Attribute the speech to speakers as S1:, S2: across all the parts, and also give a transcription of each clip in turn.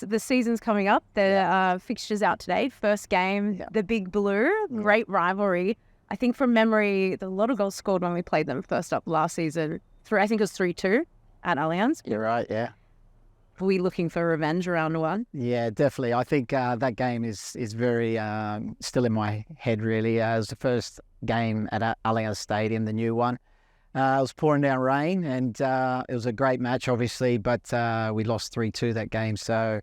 S1: the season's coming up. The fixtures out today. First game, the Big Blue, great rivalry. I think from memory, a lot of goals scored when we played them first up last season. I think it was 3-2 at Allianz.
S2: You're right, yeah.
S1: Are we looking for revenge around one?
S2: Yeah, definitely. I think that game is very still in my head, really. It was the first game at Allianz Stadium, the new one. It was pouring down rain, and it was a great match, obviously, but we lost 3-2 that game, so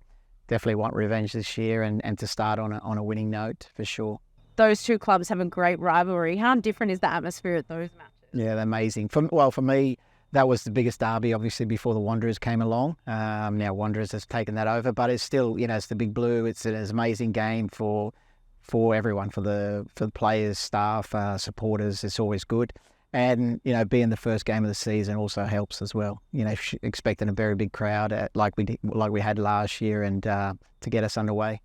S2: definitely want revenge this year and to start on a winning note, for sure.
S1: Those two clubs have a great rivalry. How different is the atmosphere at those matches?
S2: Yeah, they're amazing. For me, that was the biggest derby, obviously, before the Wanderers came along. Now Wanderers has taken that over, but it's still, it's the Big Blue. It's an amazing game for everyone, for the players, staff, supporters. It's always good, and being the first game of the season also helps as well. Expecting a very big crowd like we had last year, and to get us underway.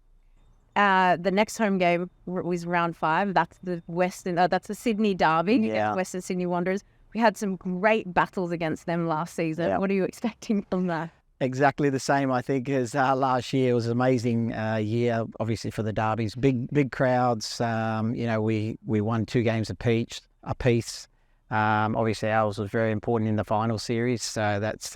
S1: The next home game was round 5. That's the that's the Sydney derby against Western Sydney Wanderers. We had some great battles against them last season. Yeah. What are you expecting from that?
S2: Exactly the same, I think, as last year. It was an amazing year, obviously, for the derbies. Big crowds. We won 2 games apiece. Obviously, ours was very important in the final series, so that's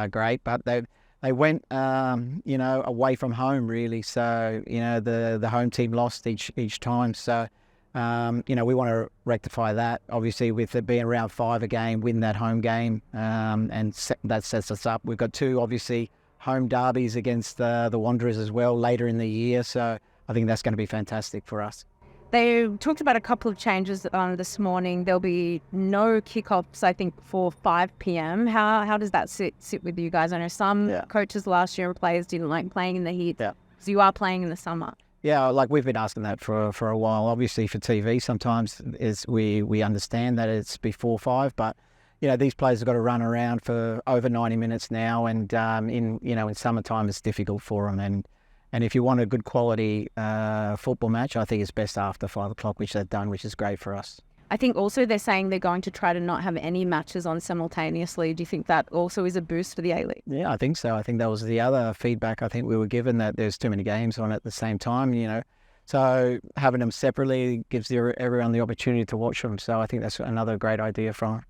S2: great. But they went, away from home, really. So, the home team lost each time. So, we want to rectify that, obviously, with it being round 5 a game, win that home game, and that sets us up. We've got 2, obviously, home derbies against the Wanderers as well later in the year, so I think that's going to be fantastic for us.
S1: They talked about a couple of changes this morning. There'll be no kickoffs, I think, for 5 p.m. How does that sit with you guys? I know some coaches last year and players didn't like playing in the heat, so you are playing in the summer.
S2: Yeah, like we've been asking that for a while. Obviously, for TV, sometimes we understand that it's before 5, but these players have got to run around for over 90 minutes now, and in summertime it's difficult for them. And if you want a good quality football match, I think it's best after 5 o'clock, which they've done, which is great for us.
S1: I think also they're saying they're going to try to not have any matches on simultaneously. Do you think that also is a boost for the A-League?
S2: Yeah, I think so. I think that was the other feedback I think we were given, that there's too many games on at the same time, So having them separately gives everyone the opportunity to watch them. So I think that's another great idea from